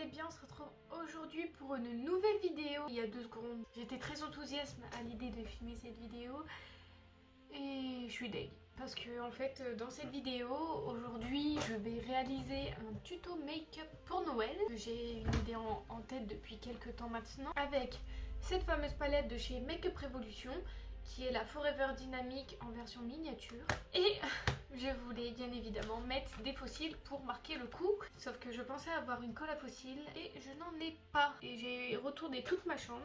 allez bien, on se retrouve aujourd'hui pour une nouvelle vidéo. Il y a 2 secondes, j'étais très enthousiaste à l'idée de filmer cette vidéo et je suis deg. Parce que en fait dans cette vidéo aujourd'hui je vais réaliser un tuto make-up pour Noël. J'ai une idée en tête depuis quelques temps maintenant avec cette fameuse palette de chez Make-up Revolution qui est la Forever Dynamic en version miniature. Et je voulais bien évidemment mettre des fossiles pour marquer le coup. Sauf que je pensais avoir une colle à fossiles et je n'en ai pas. Et j'ai retourné toute ma chambre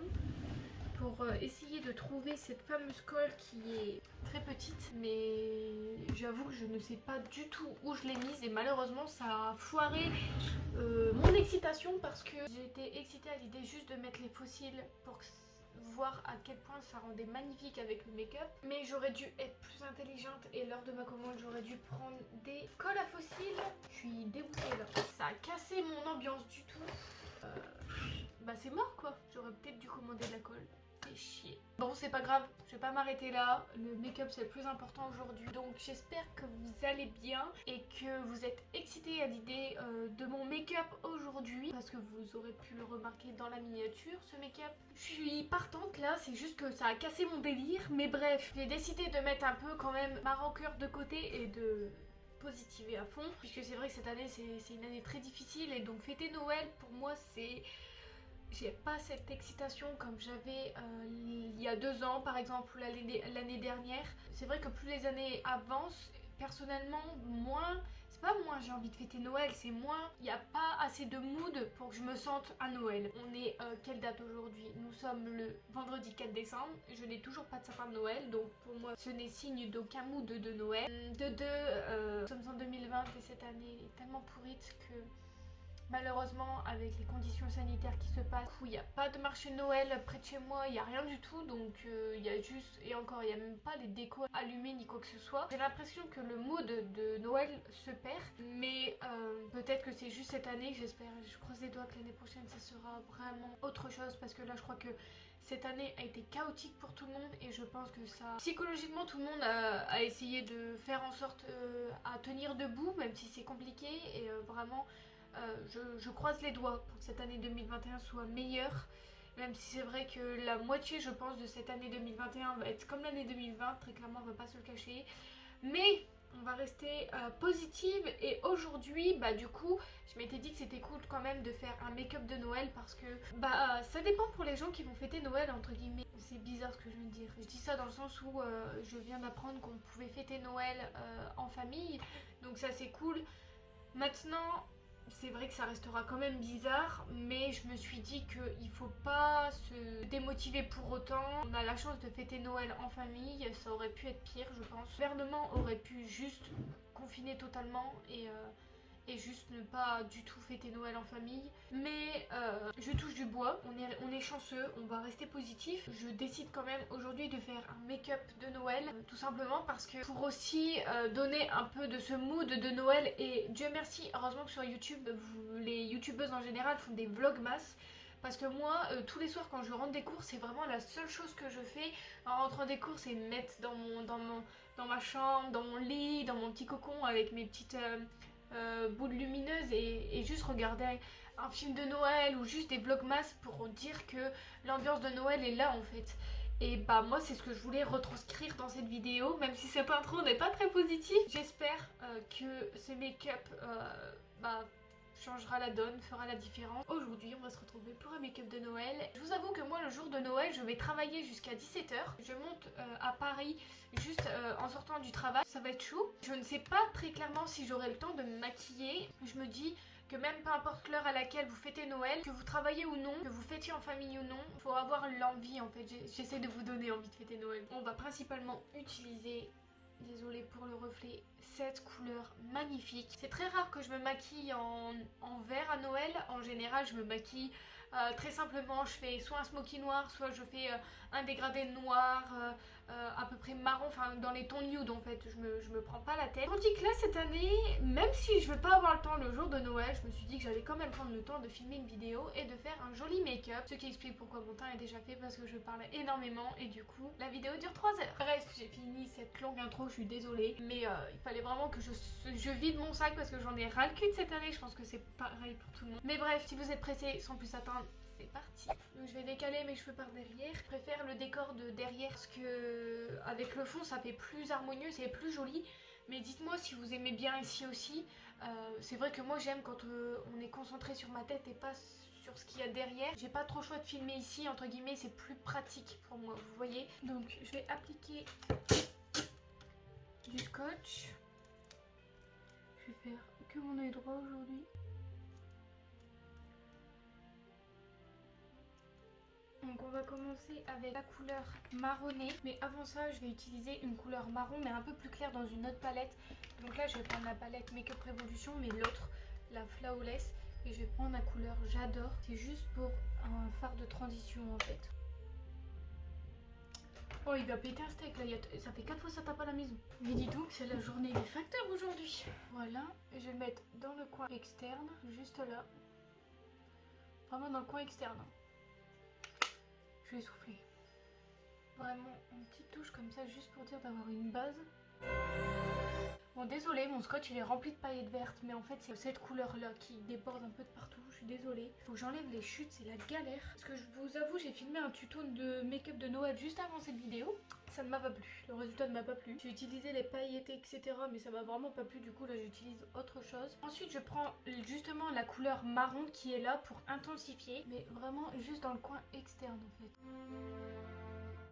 pour essayer de trouver cette fameuse colle qui est très petite. Mais j'avoue que je ne sais pas du tout où je l'ai mise et malheureusement ça a foiré mon excitation parce que j'étais excitée à l'idée juste de mettre les fossiles pour voir à quel point ça rendait magnifique avec le make-up. Mais j'aurais dû être plus intelligente et lors de ma commande j'aurais dû prendre des colles à fossiles. Je suis dégoûtée là. Ça a cassé mon ambiance du tout. Bah c'est mort quoi. J'aurais peut-être dû commander de la colle. C'est chier. Bon c'est pas grave, je vais pas m'arrêter là. Le make-up c'est le plus important aujourd'hui. Donc j'espère que vous allez bien et que vous êtes excités à l'idée de mon make-up aujourd'hui. Parce que vous aurez pu le remarquer dans la miniature ce make-up. Je suis partante là, c'est juste que ça a cassé mon délire. Mais bref, j'ai décidé de mettre un peu quand même ma rancœur de côté et de positiver à fond. Puisque c'est vrai que cette année c'est une année très difficile et donc fêter Noël pour moi c'est... J'ai pas cette excitation comme j'avais il y a 2 ans par exemple, l'année dernière. C'est vrai que plus les années avancent, personnellement moins, c'est pas moins j'ai envie de fêter Noël, c'est moins, il n'y a pas assez de mood pour que je me sente à Noël. On est quelle date aujourd'hui? Nous sommes le vendredi 4 décembre, je n'ai toujours pas de sapin de Noël, donc pour moi ce n'est signe d'aucun mood de Noël. Nous sommes en 2020 et cette année est tellement pourrite que... Malheureusement, avec les conditions sanitaires qui se passent, il n'y a pas de marché de Noël près de chez moi, il n'y a rien du tout, donc il y a juste, et encore, il n'y a même pas les décos allumés ni quoi que ce soit. J'ai l'impression que le mood de Noël se perd, mais peut-être que c'est juste cette année, j'espère, je croise les doigts que l'année prochaine ça sera vraiment autre chose, parce que là je crois que cette année a été chaotique pour tout le monde et je pense que ça... Psychologiquement, tout le monde a essayé de faire en sorte à tenir debout, même si c'est compliqué, et vraiment... je croise les doigts pour que cette année 2021 soit meilleure, même si c'est vrai que la moitié je pense de cette année 2021 va être comme l'année 2020, très clairement on va pas se le cacher, mais on va rester positive. Et aujourd'hui bah du coup je m'étais dit que c'était cool quand même de faire un make-up de Noël parce que bah ça dépend pour les gens qui vont fêter Noël entre guillemets. C'est bizarre ce que je viens de dire, je dis ça dans le sens où je viens d'apprendre qu'on pouvait fêter Noël en famille, donc ça c'est cool. Maintenant c'est vrai que ça restera quand même bizarre, mais je me suis dit qu'il faut pas se démotiver pour autant. On a la chance de fêter Noël en famille, ça aurait pu être pire je pense. Le gouvernement aurait pu juste confiner totalement et juste ne pas du tout fêter Noël en famille. Mais je touche du bois, on est chanceux, on va rester positif. Je décide quand même aujourd'hui de faire un make-up de Noël, tout simplement parce que pour aussi donner un peu de ce mood de Noël. Et Dieu merci, heureusement que sur YouTube, les youtubeuses en général font des vlogmas. Parce que moi, tous les soirs quand je rentre des cours, c'est vraiment la seule chose que je fais en rentrant des cours, c'est me mettre dans ma chambre, dans mon lit, dans mon petit cocon avec mes petites boules lumineuses et juste regarder un film de Noël ou juste des vlogmas pour dire que l'ambiance de Noël est là en fait. Et bah moi c'est ce que je voulais retranscrire dans cette vidéo, même si cette intro n'est pas très positive. J'espère que ce make-up changera la donne, fera la différence. Aujourd'hui on va se retrouver pour un make-up de Noël. Je vous avoue que moi le jour de Noël je vais travailler jusqu'à 17 h. Je monte à Paris juste en sortant du travail. Ça va être chaud. Je ne sais pas très clairement si j'aurai le temps de me maquiller. Je me dis que même peu importe l'heure à laquelle vous fêtez Noël, que vous travaillez ou non, que vous fêtiez en famille ou non, il faut avoir l'envie en fait. J'essaie de vous donner envie de fêter Noël. On va principalement utiliser... Désolée pour le reflet, cette couleur magnifique. C'est très rare que je me maquille en vert à Noël. En général, je me maquille Très simplement, je fais soit un smoky noir, soit je fais un dégradé noir, à peu près marron, enfin dans les tons nude en fait, je me prends pas la tête. Tandis que là cette année, même si je veux pas avoir le temps le jour de Noël, je me suis dit que j'allais quand même prendre le temps de filmer une vidéo et de faire un joli make-up. Ce qui explique pourquoi mon teint est déjà fait, parce que je parle énormément et du coup la vidéo dure 3 heures. Bref, j'ai fini cette longue intro, je suis désolée, mais il fallait vraiment que je vide mon sac parce que j'en ai ras le cul de cette année, je pense que c'est pareil pour tout le monde. Mais bref, si vous êtes pressés, sans plus attendre, c'est parti. Donc je vais décaler mes cheveux par derrière. Je préfère le décor de derrière parce que avec le fond ça fait plus harmonieux, c'est plus joli. Mais dites-moi si vous aimez bien ici aussi. C'est vrai que moi j'aime quand on est concentré sur ma tête et pas sur ce qu'il y a derrière. J'ai pas trop le choix de filmer ici, entre guillemets, c'est plus pratique pour moi, vous voyez. Donc je vais appliquer du scotch. Je vais faire que mon œil droit aujourd'hui. Donc on va commencer avec la couleur marronnée, mais avant ça je vais utiliser une couleur marron mais un peu plus claire dans une autre palette. Donc là je vais prendre la palette Make Up Revolution, mais l'autre, la Flawless, et je vais prendre la couleur J'adore. C'est juste pour un fard de transition en fait. Oh, il va péter un steak là, ça fait 4 fois ça tape à la maison. Mais dis donc, c'est la journée des facteurs aujourd'hui. Voilà, je vais le mettre dans le coin externe, juste là. Vraiment dans le coin externe. Je vais souffler. Vraiment une petite touche comme ça, juste pour dire d'avoir une base. Bon, désolé, mon scotch il est rempli de paillettes vertes, mais en fait c'est cette couleur là qui déborde un peu de partout. Je suis désolée. Faut que j'enlève les chutes, c'est la galère. Parce que je vous avoue, j'ai filmé un tuto de make-up de Noël juste avant cette vidéo. Ça ne m'a pas plu. Le résultat ne m'a pas plu. J'ai utilisé les paillettes, etc. Mais ça m'a vraiment pas plu. Du coup, là, j'utilise autre chose. Ensuite, je prends justement la couleur marron qui est là pour intensifier. Mais vraiment juste dans le coin externe en fait.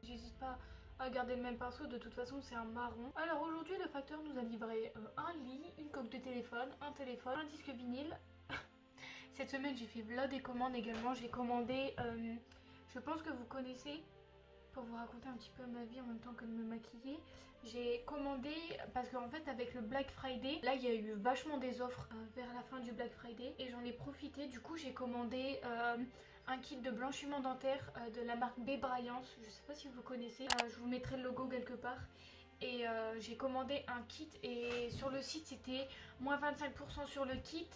J'hésite pas à garder le même pinceau, de toute façon c'est un marron. Alors aujourd'hui le facteur nous a livré un lit, une coque de téléphone, un disque vinyle. Cette semaine j'ai fait vlog des commandes également. J'ai commandé, je pense que vous connaissez, pour vous raconter un petit peu ma vie en même temps que de me maquiller. J'ai commandé parce qu'en fait avec le Black Friday, là il y a eu vachement des offres vers la fin du Black Friday et j'en ai profité. Du coup j'ai commandé un kit de blanchiment dentaire de la marque B. Bryant. Je sais pas si vous connaissez, je vous mettrai le logo quelque part. Et j'ai commandé un kit et sur le site c'était moins 25% sur le kit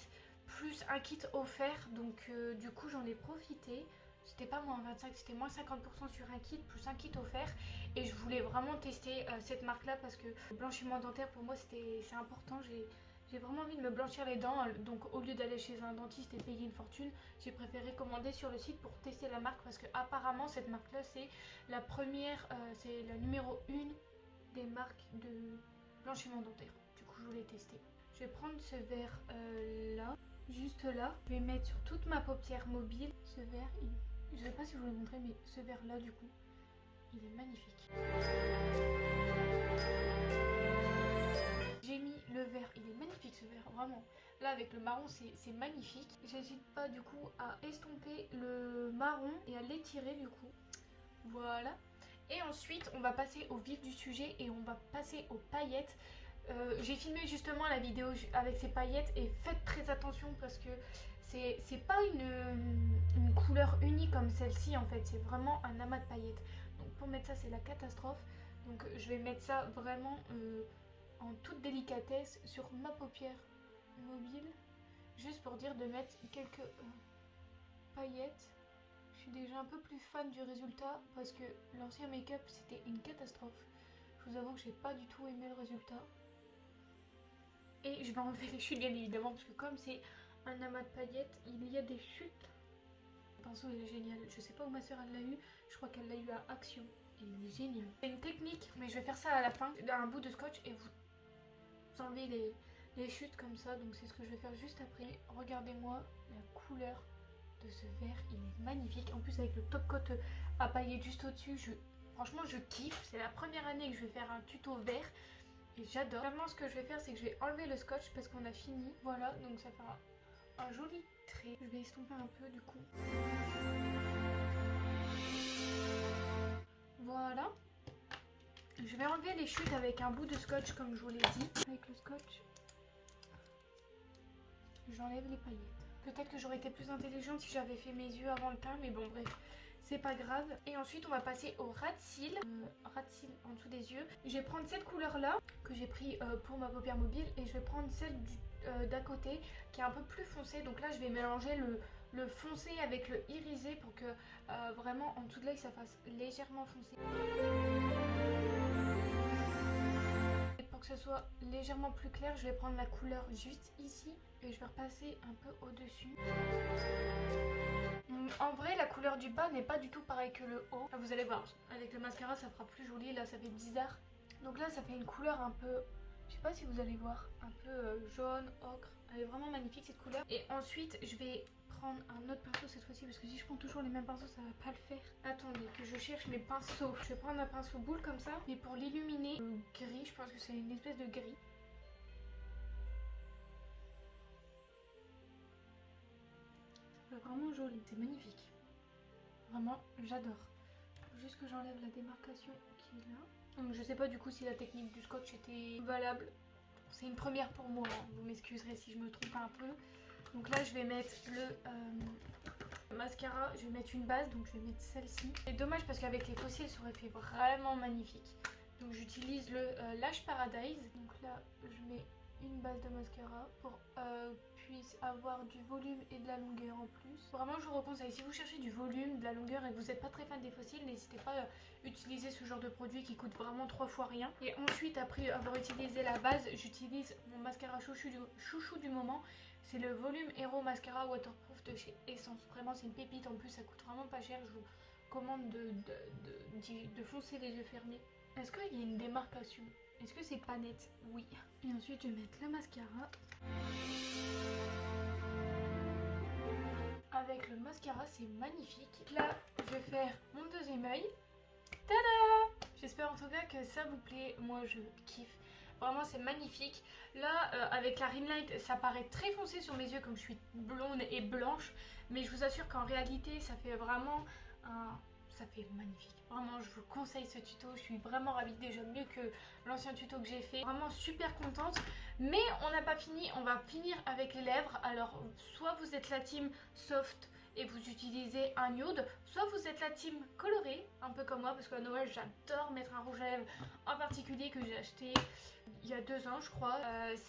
plus un kit offert. Donc du coup j'en ai profité. C'était pas moins 25, c'était moins 50% sur un kit plus un kit offert. Et je voulais vraiment tester cette marque là parce que le blanchiment dentaire pour moi c'est important. J'ai vraiment envie de me blanchir les dents, donc au lieu d'aller chez un dentiste et payer une fortune, j'ai préféré commander sur le site pour tester la marque parce que apparemment cette marque là c'est la première, c'est la numéro 1 des marques de blanchiment dentaire. Du coup je voulais tester. Je vais prendre ce verre là, juste là. Je vais mettre sur toute ma paupière mobile. Ce verre, je sais pas si je vous l'ai montré, mais ce verre là du coup, il est magnifique. J'ai mis le vert, il est magnifique ce vert, vraiment. Là avec le marron c'est magnifique. J'hésite pas du coup à estomper le marron et à l'étirer du coup. Voilà. Et ensuite on va passer au vif du sujet et on va passer aux paillettes. J'ai filmé justement la vidéo avec ces paillettes et faites très attention parce que c'est pas une couleur unie comme celle-ci en fait, c'est vraiment un amas de paillettes. Donc pour mettre ça c'est la catastrophe. Donc je vais mettre ça vraiment en toute délicatesse sur ma paupière mobile, juste pour dire de mettre quelques paillettes. Je suis déjà un peu plus fan du résultat parce que l'ancien make-up c'était une catastrophe. Je vous avoue que j'ai pas du tout aimé le résultat. Et je vais enlever les chutes bien évidemment parce que comme c'est un amas de paillettes, il y a des chutes. Le pinceau il est génial. Je sais pas où ma soeur elle l'a eu, je crois qu'elle l'a eu à Action. Il est génial. C'est une technique, mais je vais faire ça à la fin, un bout de scotch et vous enlevez les chutes comme ça. Donc c'est ce que je vais faire juste après. Regardez-moi la couleur de ce verre, il est magnifique. En plus avec le top coat à paillettes juste au-dessus, franchement je kiffe. C'est la première année que je vais faire un tuto vert. Et j'adore. Vraiment ce que je vais faire c'est que je vais enlever le scotch parce qu'on a fini. Voilà, donc ça fait un joli trait. Je vais estomper un peu du coup. Voilà. Je vais enlever les chutes avec un bout de scotch comme je vous l'ai dit. Avec le scotch, j'enlève les paillettes. Peut-être que j'aurais été plus intelligente si j'avais fait mes yeux avant le teint, mais bon bref, c'est pas grave. Et ensuite on va passer au ras de cils, en dessous des yeux. Je vais prendre cette couleur là que j'ai pris pour ma paupière mobile et je vais prendre celle d'à côté qui est un peu plus foncée. Donc là je vais mélanger le foncé avec le irisé pour que vraiment en dessous de l'œil ça fasse légèrement foncé. Et pour que ce soit légèrement plus clair, je vais prendre la couleur juste ici et je vais repasser un peu au-dessus. En vrai, la couleur du bas n'est pas du tout pareil que le haut. Vous allez voir, avec le mascara ça fera plus joli, là ça fait bizarre. Donc là ça fait une couleur un peu, je sais pas si vous allez voir, un peu jaune, ocre. Elle est vraiment magnifique cette couleur. Et ensuite je vais prendre un autre pinceau cette fois-ci parce que si je prends toujours les mêmes pinceaux ça va pas le faire. Attendez que je cherche mes pinceaux. Je vais prendre un pinceau boule comme ça, mais pour l'illuminer, gris, je pense que c'est une espèce de gris. C'est vraiment joli, c'est magnifique. Vraiment, j'adore. Juste que j'enlève la démarcation qui est là. Donc je sais pas du coup si la technique du scotch était valable. C'est une première pour moi, hein. Vous m'excuserez si je me trompe un peu. Donc là je vais mettre le mascara, je vais mettre une base, donc je vais mettre celle-ci. C'est dommage parce qu'avec les fossiles ça aurait fait vraiment magnifique. Donc j'utilise le Lash Paradise. Donc là je mets une base de mascara pour puisse avoir du volume et de la longueur en plus. Vraiment je vous reconseille, si vous cherchez du volume, de la longueur et que vous n'êtes pas très fan des fossiles, n'hésitez pas à utiliser ce genre de produit qui coûte vraiment 3 fois rien. Et ensuite après avoir utilisé la base, j'utilise mon mascara chouchou du moment. C'est le Volume Hero Mascara Waterproof de chez Essence. Vraiment c'est une pépite, en plus ça coûte vraiment pas cher. Je vous recommande de foncer les yeux fermés. Est-ce qu'il y a une démarcation? Est-ce que c'est pas net? Oui. Et ensuite je vais mettre le mascara. Avec le mascara c'est magnifique. Là je vais faire mon deuxième œil. Tada! J'espère en tout cas que ça vous plaît. Moi je kiffe. Vraiment c'est magnifique. Là avec la ring light ça paraît très foncé sur mes yeux comme je suis blonde et blanche. Mais je vous assure qu'en réalité ça fait vraiment un... Ça fait magnifique. Vraiment, je vous conseille ce tuto. Je suis vraiment ravie. Déjà mieux que l'ancien tuto que j'ai fait. Vraiment super contente. Mais on n'a pas fini. On va finir avec les lèvres. Alors, soit vous êtes la team soft et vous utilisez un nude, soit vous êtes la team colorée, un peu comme moi, parce qu'à Noël, j'adore mettre un rouge à lèvres en particulier que j'ai acheté il y a 2 ans, je crois.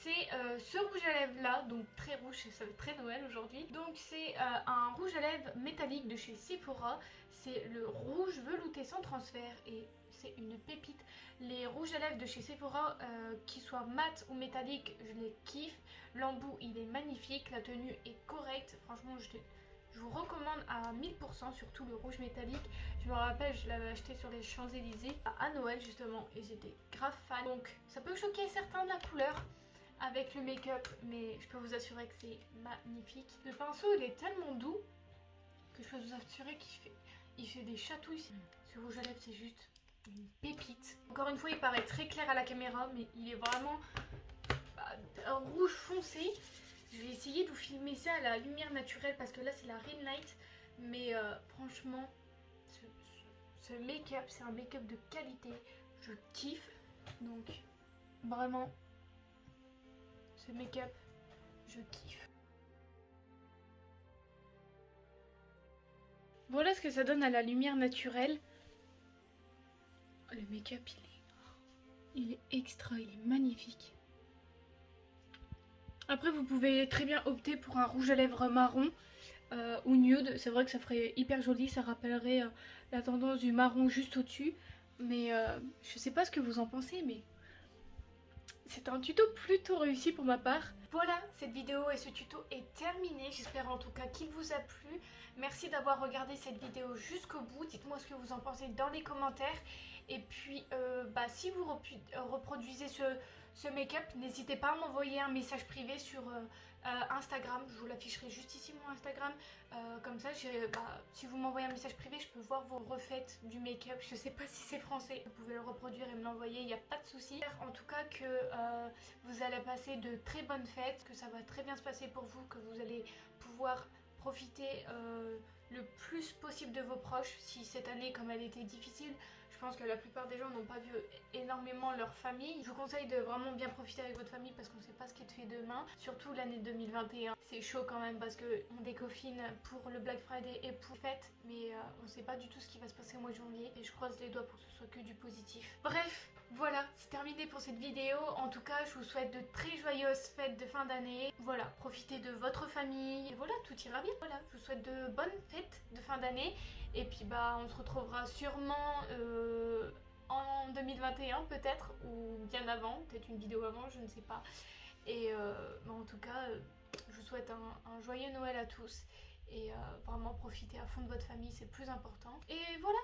C'est ce rouge à lèvres là, donc très rouge, ça fait très Noël aujourd'hui. Donc c'est un rouge à lèvres métallique de chez Sephora. C'est le rouge velouté sans transfert et c'est une pépite. Les rouges à lèvres de chez Sephora, qu'ils soient mat ou métalliques, je les kiffe. L'embout il est magnifique, la tenue est correcte. Franchement je vous recommande à 1000%, surtout le rouge métallique. Je me rappelle, je l'avais acheté sur les Champs-Élysées à Noël justement et j'étais grave fan. Donc ça peut choquer certains de la couleur avec le make-up, mais je peux vous assurer que c'est magnifique. Le pinceau il est tellement doux que je peux vous assurer qu'il fait des chatouilles. Ce rouge à lèvres c'est juste une pépite. Encore une fois il paraît très clair à la caméra mais il est vraiment un rouge foncé. Je vais essayer de vous filmer ça à la lumière naturelle parce que là c'est la ring light. Mais franchement ce make-up c'est un make-up de qualité. Je kiffe. Donc vraiment ce make-up je kiffe. Voilà ce que ça donne à la lumière naturelle. Le make-up il est extra, il est magnifique. Après vous pouvez très bien opter pour un rouge à lèvres marron ou nude. C'est vrai que ça ferait hyper joli, ça rappellerait la tendance du marron juste au-dessus. Mais je sais pas ce que vous en pensez, mais c'est un tuto plutôt réussi pour ma part. Voilà, cette vidéo et ce tuto est terminé. J'espère en tout cas qu'il vous a plu. Merci d'avoir regardé cette vidéo jusqu'au bout. Dites-moi ce que vous en pensez dans les commentaires. Et puis, si vous reproduisez ce make-up, n'hésitez pas à m'envoyer un message privé sur Instagram. Je vous l'afficherai juste ici, mon Instagram. Comme ça, si vous m'envoyez un message privé, je peux voir vos refaites du make-up. Je sais pas si c'est français. Vous pouvez le reproduire et me l'envoyer, il n'y a pas de souci. En tout cas que vous allez passer de très bonnes fêtes, que ça va très bien se passer pour vous, que vous allez pouvoir profiter le plus possible de vos proches. Si cette année, comme elle était difficile, je pense que la plupart des gens n'ont pas vu énormément leur famille. Je vous conseille de vraiment bien profiter avec votre famille parce qu'on ne sait pas ce qui est fait demain. Surtout l'année 2021. C'est chaud quand même parce qu'on décoffine pour le Black Friday et pour les fêtes. Mais on ne sait pas du tout ce qui va se passer au mois de janvier. Et je croise les doigts pour que ce soit que du positif. Bref, voilà, c'est terminé pour cette vidéo. En tout cas, je vous souhaite de très joyeuses fêtes de fin d'année. Voilà, profitez de votre famille. Et voilà, tout ira bien. Voilà, je vous souhaite de bonnes fêtes de fin d'année. Et puis bah, on se retrouvera sûrement en 2021 peut-être, ou bien avant, peut-être une vidéo avant, je ne sais pas. Et bah, en tout cas, je vous souhaite un joyeux Noël à tous. Et vraiment profitez à fond de votre famille, c'est le plus important. Et voilà.